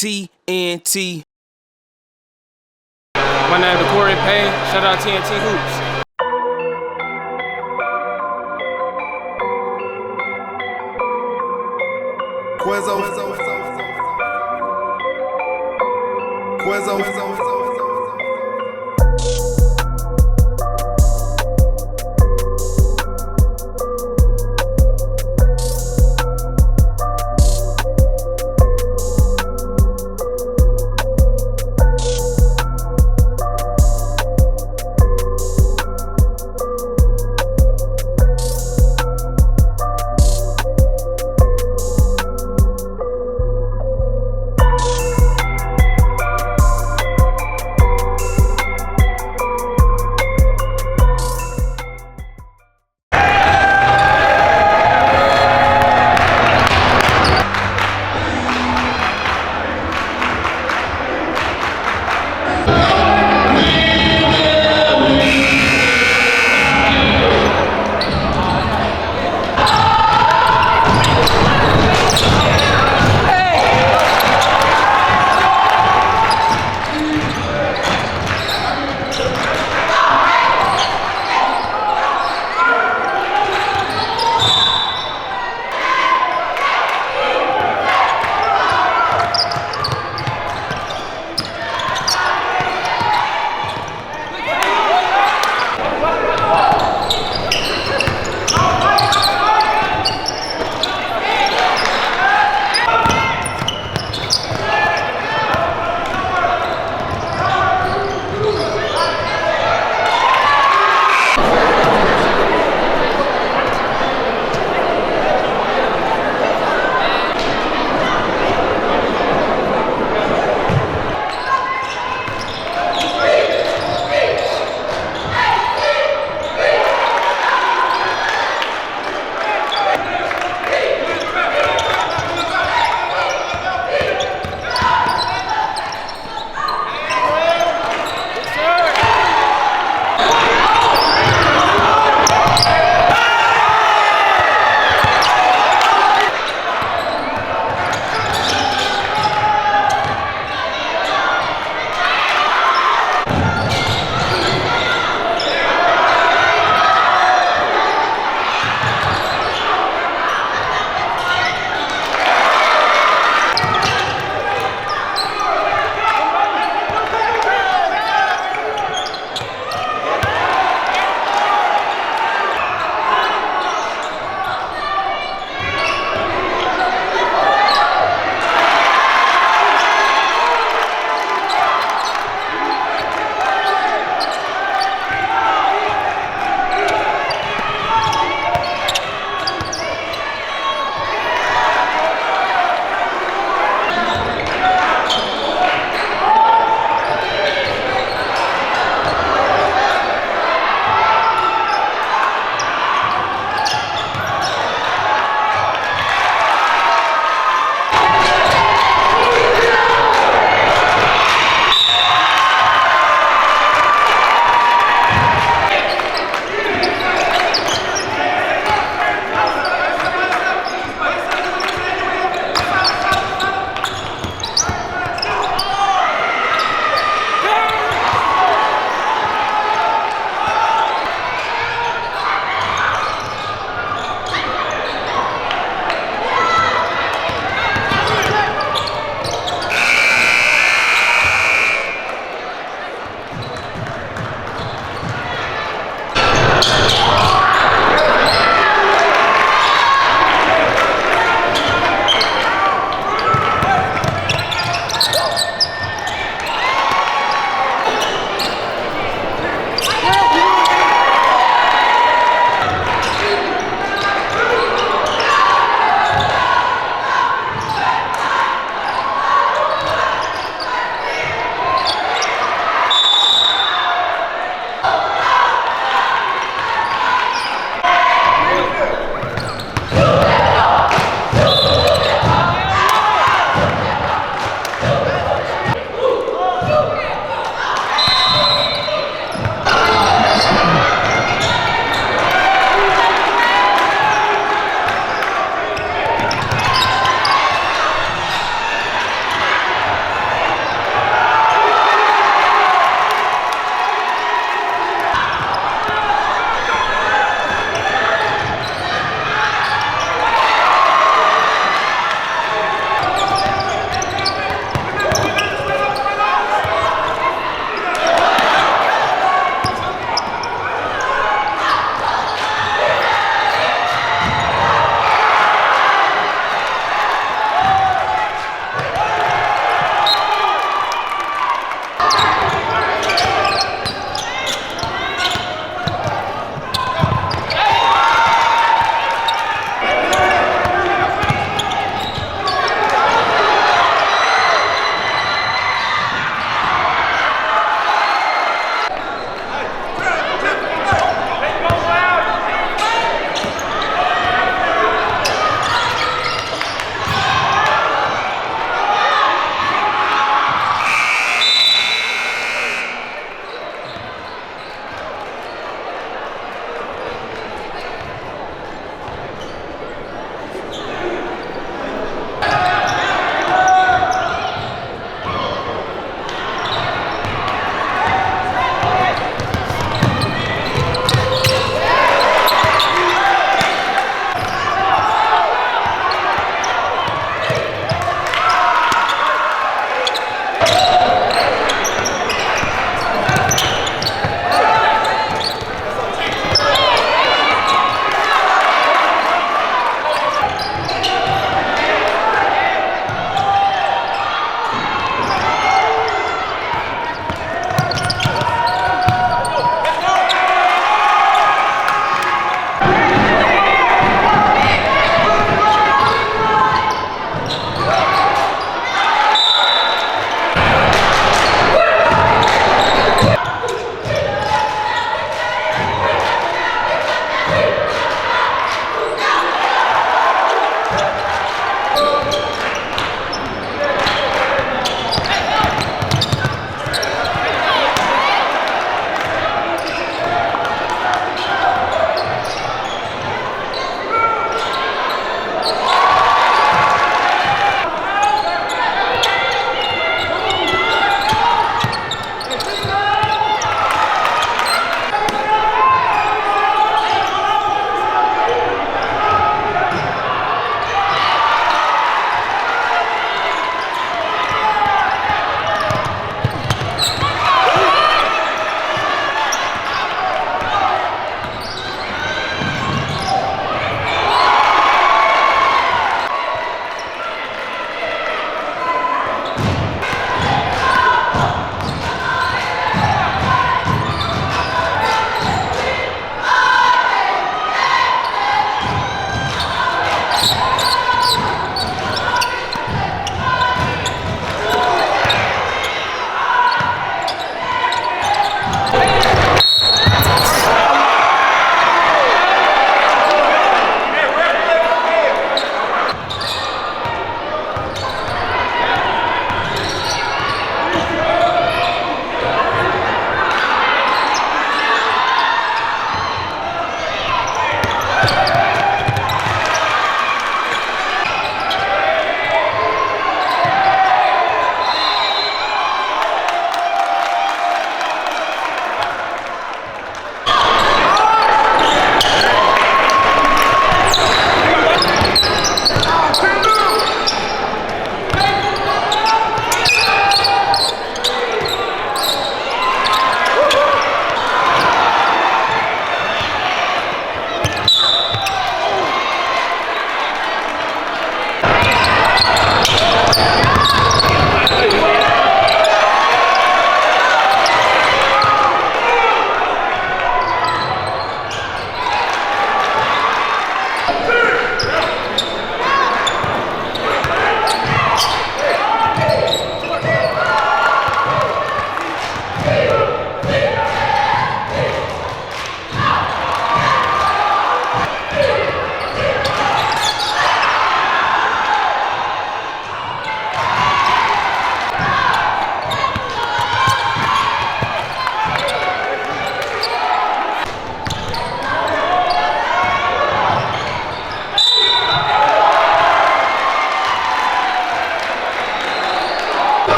TNT. My name is Corey Payne. Shout out TNT Hoops. Quizzo.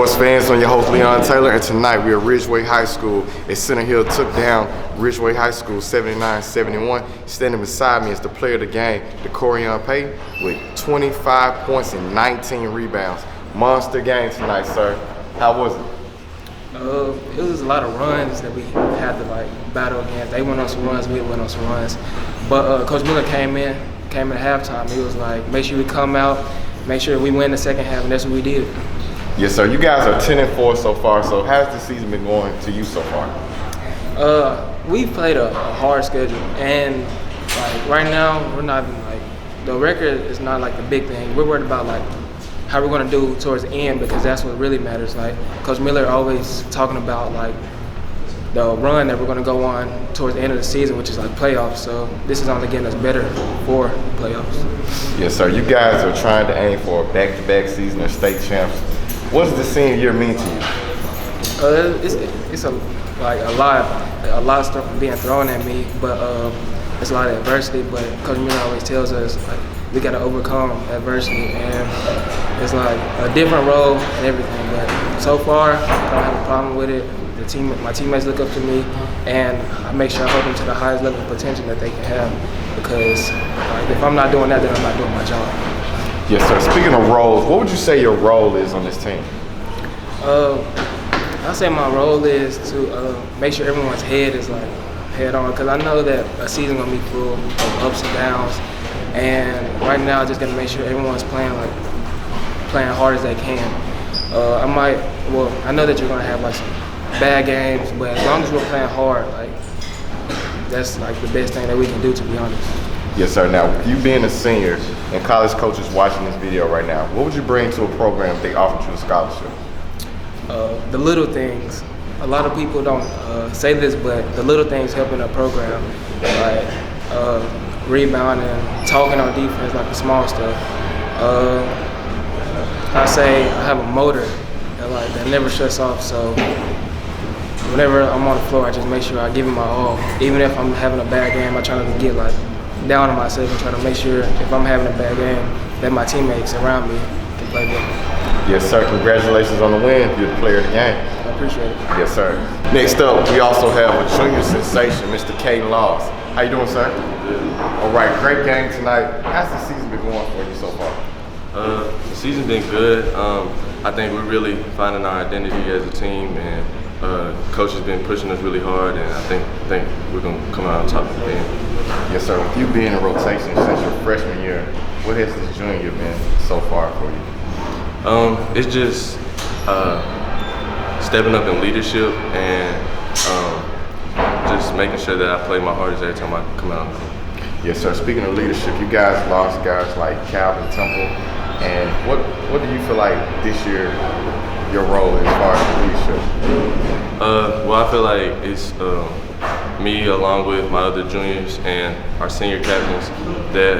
Sports fans, I'm your host Leon Taylor, and tonight we are at Ridgeway High School. As Center Hill took down Ridgeway High School 79-71. Standing beside me is the player of the game, Decorion Pay, with 25 points and 19 rebounds. Monster game tonight, sir. How was it? It was a lot of runs that we had to battle against. They went on some runs, we went on some runs. But Coach Miller came in at halftime. He was like, make sure we come out, make sure we win the second half, and that's what we did. Yes, sir. You guys are 10-4 so far. So how's the season been going to you so far? We've played a hard schedule, and right now we're not even the record is not the big thing. We're worried about how we're going to do towards the end, because that's what really matters. Coach Miller always talking about the run that we're going to go on towards the end of the season, which is playoffs. So this is only getting us better for playoffs. Yes, sir. You guys are trying to aim for a back-to-back season of state champs. What does the senior year mean to you? It's a lot of stuff being thrown at me, but it's a lot of adversity. But Coach Miller always tells us we got to overcome adversity, and it's a different role and everything. But so far, I don't have a problem with it. My teammates look up to me, and I make sure I hold them to the highest level of potential that they can have. Because if I'm not doing that, then I'm not doing my job. Yes, sir. Speaking of roles, what would you say your role is on this team? I say my role is to make sure everyone's head is head on, because I know that a season's gonna be full of ups and downs, and right now I just gotta make sure everyone's playing hard as they can. I know that you're gonna have some bad games, but as long as we're playing hard, that's the best thing that we can do, to be honest. Yes, sir. Now, you being a senior and college coaches watching this video right now, what would you bring to a program if they offered you a scholarship? The little things. A lot of people don't say this, but the little things help in a program, rebounding, talking on defense, the small stuff. I say I have a motor that never shuts off, so whenever I'm on the floor, I just make sure I give it my all. Even if I'm having a bad game, I try not to get down on myself and try to make sure if I'm having a bad game that my teammates around me can play better. Yes, sir. Congratulations on the win. You're the player of the game. I appreciate it. Yes, sir. Next up, we also have a junior sensation, Mr. Caden Laws. How you doing, sir? Good. All right, great game tonight. How's the season been going for you so far? The season's been good. I think we're really finding our identity as a team, and coach has been pushing us really hard, and I think we're going to come out on top of the game. Yes, sir. With you being in rotation since your freshman year, what has this junior year been so far for you? It's just stepping up in leadership and just making sure that I play my hardest every time I come out. Yes, sir. Speaking of leadership, you guys lost guys like Calvin Temple, and what do you feel like this year your role as far as leadership? Well, I feel like it's me along with my other juniors and our senior captains that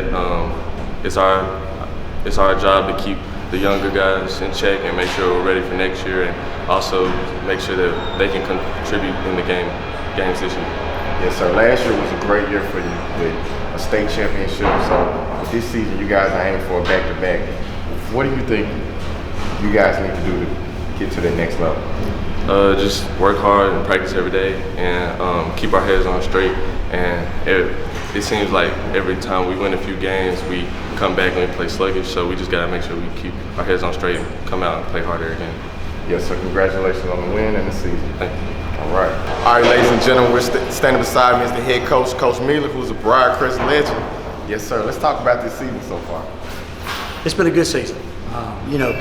it's our job to keep the younger guys in check and make sure we're ready for next year, and also make sure that they can contribute in the games this year. Yes, sir. Last year was a great year for you with a state championship. So this season, you guys are aiming for a back-to-back. What do you think you guys need to do to get to the next level? Just work hard and practice every day, and keep our heads on straight. And it seems like every time we win a few games, we come back and we play sluggish. So we just gotta make sure we keep our heads on straight and come out and play harder again. Yes, sir. Congratulations on the win and the season. Thank you. All right. All right, ladies and gentlemen, we're standing beside me is the head coach, Coach Miller, who's a Briarcrest legend. Yes, sir. Let's talk about this season so far. It's been a good season.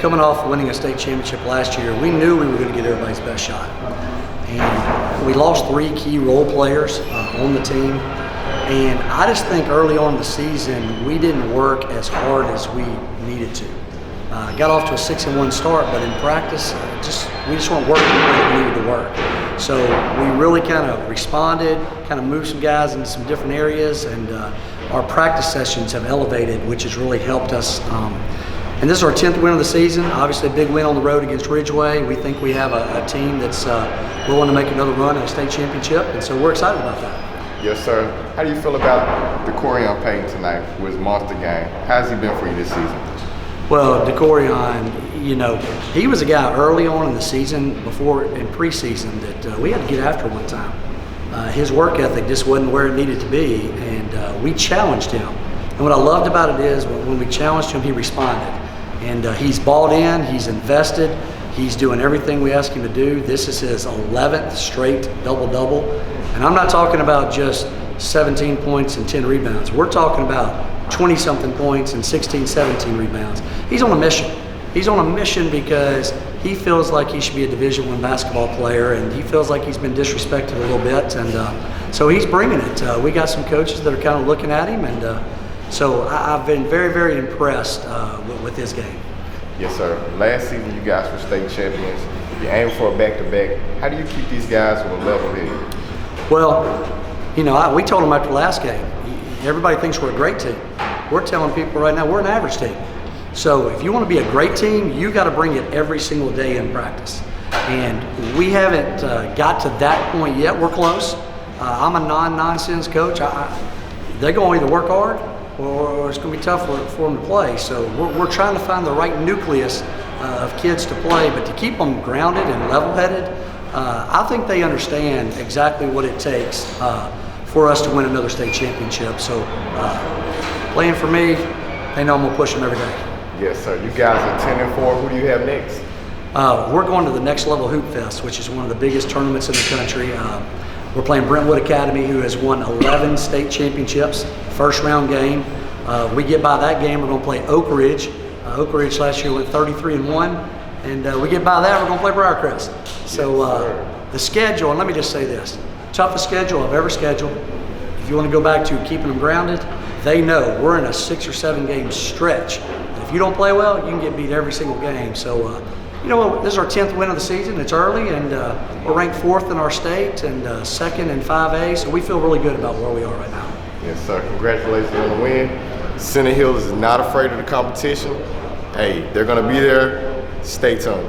Coming off winning a state championship last year, we knew we were going to get everybody's best shot. And we lost 3 key role players on the team. And I just think early on in the season, we didn't work as hard as we needed to. Got off to a 6-1 start, but in practice, we just weren't working the way we needed to work. So we really kind of responded, kind of moved some guys into some different areas, and our practice sessions have elevated, which has really helped us. And this is our 10th win of the season. Obviously a big win on the road against Ridgeway. We think we have a team that's willing to make another run at a state championship, and so we're excited about that. Yes, sir. How do you feel about Decorion Payton tonight with his monster game? How's he been for you this season? Well, Decorion, You know, he was a guy early on in the season, before in preseason, that we had to get after one time. His work ethic just wasn't where it needed to be, and we challenged him. And what I loved about it is when we challenged him, he responded. And he's bought in, he's invested, he's doing everything we ask him to do. This is his 11th straight double-double. And I'm not talking about just 17 points and 10 rebounds. We're talking about 20-something points and 16, 17 rebounds. He's on a mission. He's on a mission because he feels like he should be a Division I basketball player, and he feels like he's been disrespected a little bit, and so he's bringing it. We got some coaches that are kind of looking at him, and so I've been very, very impressed with his game. Yes, sir. Last season, you guys were state champions. You aim for a back-to-back. How do you keep these guys with a level head? Well, you know, we told them after the last game, everybody thinks we're a great team. We're telling people right now we're an average team. So if you want to be a great team, you got to bring it every single day in practice. And we haven't got to that point yet. We're close. I'm a non-nonsense coach. They're going to either work hard or it's going to be tough for them to play. So we're trying to find the right nucleus of kids to play, but to keep them grounded and level-headed, I think they understand exactly what it takes for us to win another state championship. So playing for me, they know I'm going to push them every day. Yes, sir. You guys are 10-4. Who do you have next? We're going to the Next Level Hoop Fest, which is one of the biggest tournaments in the country. We're playing Brentwood Academy, who has won 11 state championships, first round game. We get by that game, we're going to play Oak Ridge. Oak Ridge last year went 33-1, and we get by that, we're going to play Briarcrest. So the schedule, and let me just say this, toughest schedule I've ever scheduled. If you want to go back to keeping them grounded, they know we're in a 6 or 7 game stretch. And if you don't play well, you can get beat every single game. So, you know, this is our 10th win of the season. It's early, and we're ranked 4th in our state and 2nd in 5A. So we feel really good about where we are right now. Yes, sir. Congratulations on the win. Center Hill is not afraid of the competition. Hey, they're going to be there. Stay tuned.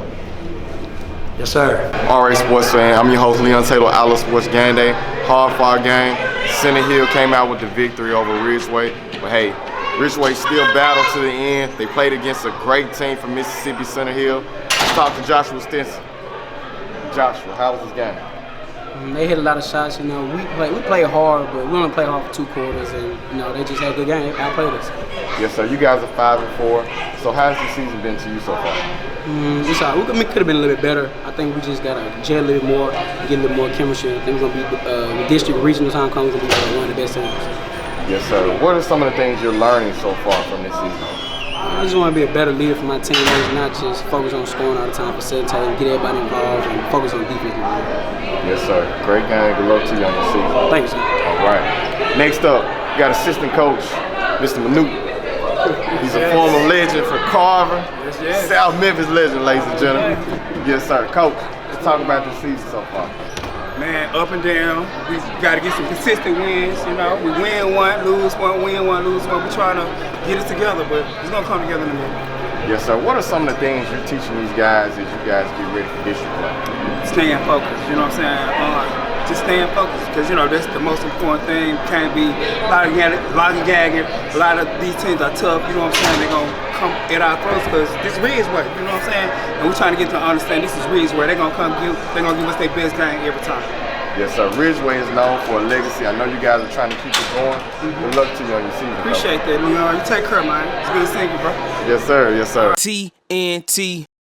Yes, sir. All right, sports fan. I'm your host, Leon Taylor, Outlaw Sports Game Day. Hard-fought game. Center Hill came out with the victory over Ridgeway. But hey, Ridgeway still battled to the end. They played against a great team from Mississippi, Center Hill. Let's talk to Joshua Stinson. Joshua, how was this game? They hit a lot of shots. You know, we play hard, but we only played hard for 2 quarters, and you know they just had a good game. Outplayed us. Yes, sir. You guys are 5-4. So how has the season been to you so far? It's all right. It could have been a little bit better. I think we just got to gel a little bit more, get a little more chemistry. I think we're going to be the district regional time comes, we're going to be one of the best teams. Yes, sir. What are some of the things you're learning so far from this season? I just want to be a better leader for my teammates, not just focus on scoring all the time, facilitating, get everybody involved, and focus on defense. Yes, sir. Great game. Good luck to you on your season. Thanks, sir. All right. Next up, we got assistant coach, Mr. Manute. He's a former legend for Carver. Yes. South Memphis legend, ladies and gentlemen. Yes, sir. Coach, let's talk about the season so far. Man, up and down. We got to get some consistent wins. You know, we win one, lose one, win one, lose one. We're trying to get it together, but it's gonna come together in a minute. Yes, sir. What are some of the things you're teaching these guys as you guys get ready for district play? Staying focused. You know what I'm saying? Just staying focused, because you know that's the most important thing. Can't be a lot of gagging. A lot of these teams are tough. You know what I'm saying? They're gonna come at our throats because this is Ridgeway. You know what I'm saying? And we're trying to get them to understand this is Ridgeway. They're gonna they're gonna give us their best game every time. Yes, sir. Ridgeway is known for a legacy. I know you guys are trying to keep it going. Good luck to you on your season. Appreciate that, Leon. You take care, man. It's good seeing you, bro. Yes, sir. Yes, sir. TNT.